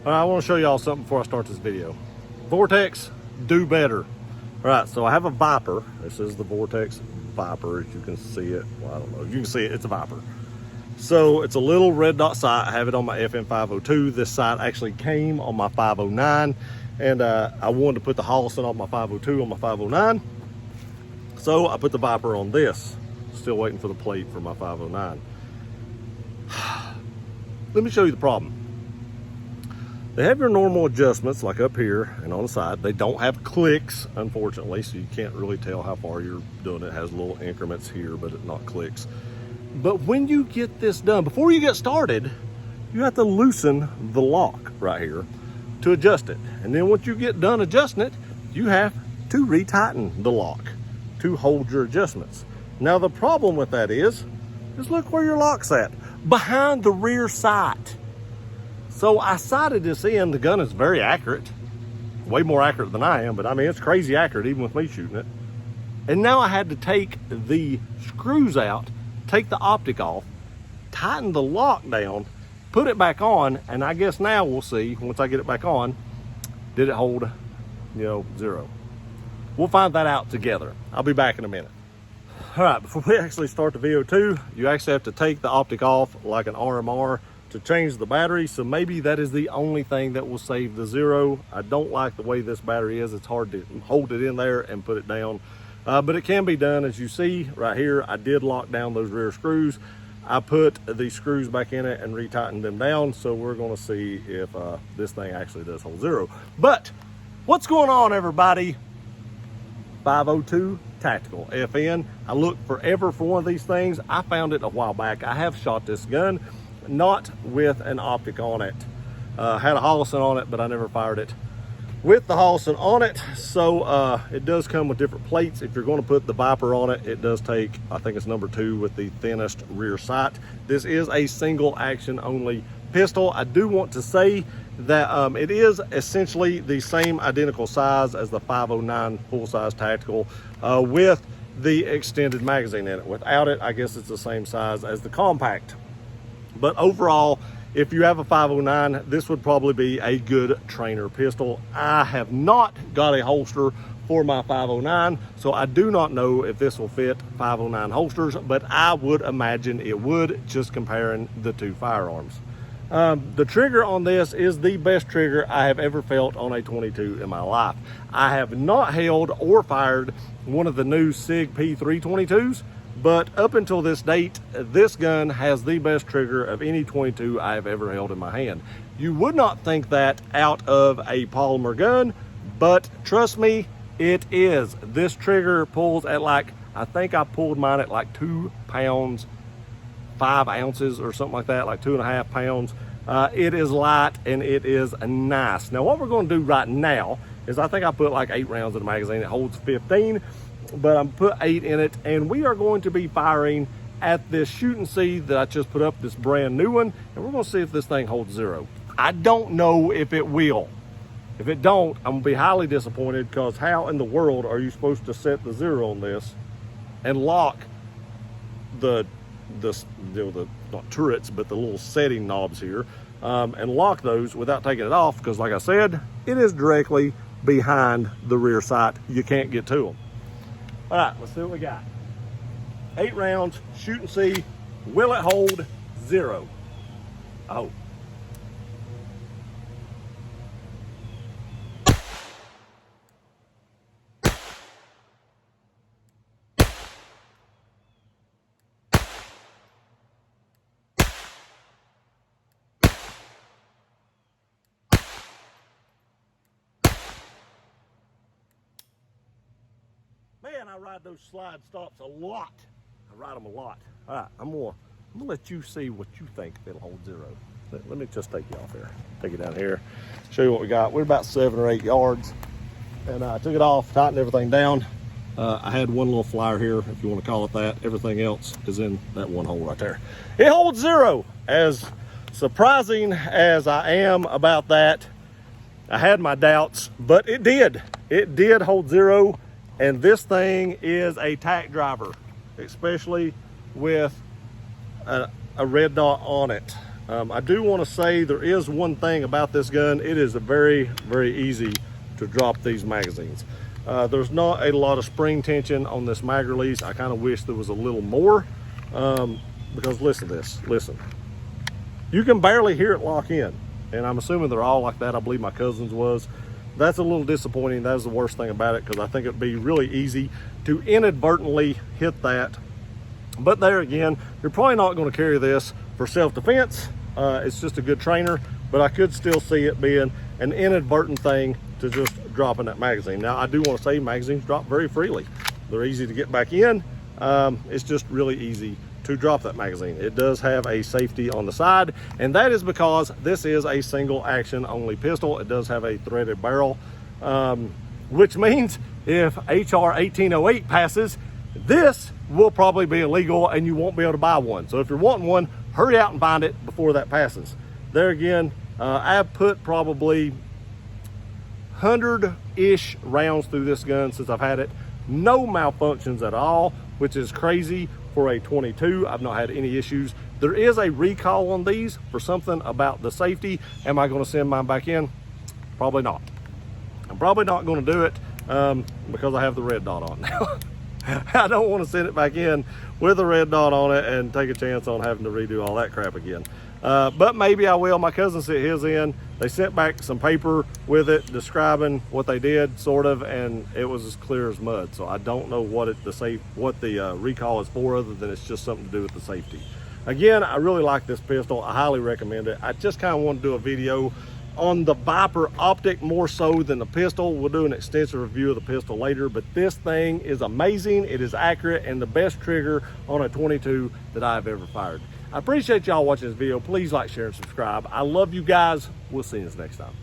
All right, I want to show y'all something before I start this video. Vortex, do better. All right, so I have a Viper. This is the Vortex Viper, if you can see it. Well, I don't know if you can see it, it's a Viper. So it's a little red dot sight. I have it on my FM 502. This sight actually came on my 509, and I wanted to put the Holosun on my 502 on my 509. So I put the Viper on this. Still waiting for the plate for my 509. Let me show you the problem. They have your normal adjustments like up here and on the side. They don't have clicks, unfortunately, so you can't really tell how far you're doing it. It has little increments here, but it's not clicks. But when you get this done, before you get started, you have to loosen the lock right here to adjust it. And then once you get done adjusting it, you have to retighten the lock to hold your adjustments. Now the problem with that is look where your lock's at, behind the rear sight. So I sighted this in. The gun is very accurate, way more accurate than I am, but I mean, it's crazy accurate even with me shooting it. And now I had to take the screws out, take the optic off, tighten the lock down, put it back on, and I guess now we'll see, once I get it back on, did it hold, zero. We'll find that out together. I'll be back in a minute. All right, before we actually start the VO2, you actually have to take the optic off like an RMR to change the battery, so maybe that is the only thing that will save the zero. I don't like the way this battery is. It's hard to hold it in there and put it down, but it can be done. As you see right here, I did lock down those rear screws. I put the screws back in it and retightened them down, so we're gonna see if this thing actually does hold zero. But what's going on, everybody? 502 Tactical FN. I looked forever for one of these things. I found it a while back. I have shot this gun, not with an optic on it. Had a Holosun on it, but I never fired it with the Holosun on it. So it does come with different plates. If you're going to put the Viper on it, it does take, I think it's number 2 with the thinnest rear sight. This is a single action only pistol. I do want to say that it is essentially the same identical size as the 509 full-size tactical with the extended magazine in it. Without it, I guess it's the same size as the compact. But overall, if you have a 509, this would probably be a good trainer pistol. I have not got a holster for my 509, so I do not know if this will fit 509 holsters, but I would imagine it would, just comparing the two firearms. The trigger on this is the best trigger I have ever felt on a 22 in my life. I have not held or fired one of the new SIG P322s, but up until this date, this gun has the best trigger of any 22 I have ever held in my hand. You would not think that out of a polymer gun, but trust me, it is. This trigger pulls at I think I pulled mine at 2 pounds, 5 ounces or something like that, 2.5 pounds. It is light and it is nice. Now what we're going to do right now is I think I put 8 rounds in the magazine. It holds 15, but I'm put 8 in it, and we are going to be firing at this Shoot and See that I just put up, this brand new one, and we're going to see if this thing holds zero. I don't know if it will. If it don't, I'm gonna be highly disappointed, because how in the world are you supposed to set the zero on this and lock the not turrets, but the little setting knobs here, and lock those without taking it off? Because like I said, it is directly behind the rear sight. You can't get to them. All right, let's see what we got. 8 rounds, Shoot and See. Will it hold zero? Oh. Man, I ride those slide stops a lot. I ride them a lot. All right, I'm gonna let you see what you think it'll hold zero. Let me just take you off here. Take you down here, show you what we got. We're about 7 or 8 yards, and I took it off, tightened everything down. I had one little flyer here, if you want to call it that. Everything else is in that one hole right there. It holds zero. As surprising as I am about that, I had my doubts, but it did. It did hold zero. And this thing is a tack driver, especially with a red dot on it. I do want to say there is one thing about this gun. It is very, very easy to drop these magazines. There's not a lot of spring tension on this mag release. I kind of wish there was a little more, because listen to this, listen. You can barely hear it lock in, and I'm assuming they're all like that. I believe my cousin's was. That's a little disappointing. That is the worst thing about it, because I think it'd be really easy to inadvertently hit that. But there again, you're probably not going to carry this for self-defense. It's just a good trainer, but I could still see it being an inadvertent thing to just drop in that magazine. Now, I do want to say magazines drop very freely. They're easy to get back in. It's just really easy to drop that magazine. It does have a safety on the side, and that is because this is a single action only pistol. It does have a threaded barrel, which means if HR 1808 passes, this will probably be illegal and you won't be able to buy one. So if you're wanting one, hurry out and find it before that passes. There again, I've put probably 100-ish rounds through this gun since I've had it. No malfunctions at all, which is crazy for a 22. I've not had any issues. There is a recall on these for something about the safety. Am I going to send mine back in? Probably not. I'm probably not going to do it because I have the red dot on now. I don't want to send it back in with a red dot on it and take a chance on having to redo all that crap again. But maybe I will. My cousin sent his in. They sent back some paper with it describing what they did, sort of, and it was as clear as mud. So I don't know what the recall is for, other than it's just something to do with the safety. Again, I really like this pistol. I highly recommend it. I just kind of want to do a video on the Viper optic more so than the pistol. We'll do an extensive review of the pistol later, but this thing is amazing. It is accurate and the best trigger on a 22 that I've ever fired. I appreciate y'all watching this video. Please like, share, and subscribe. I love you guys. We'll see you next time.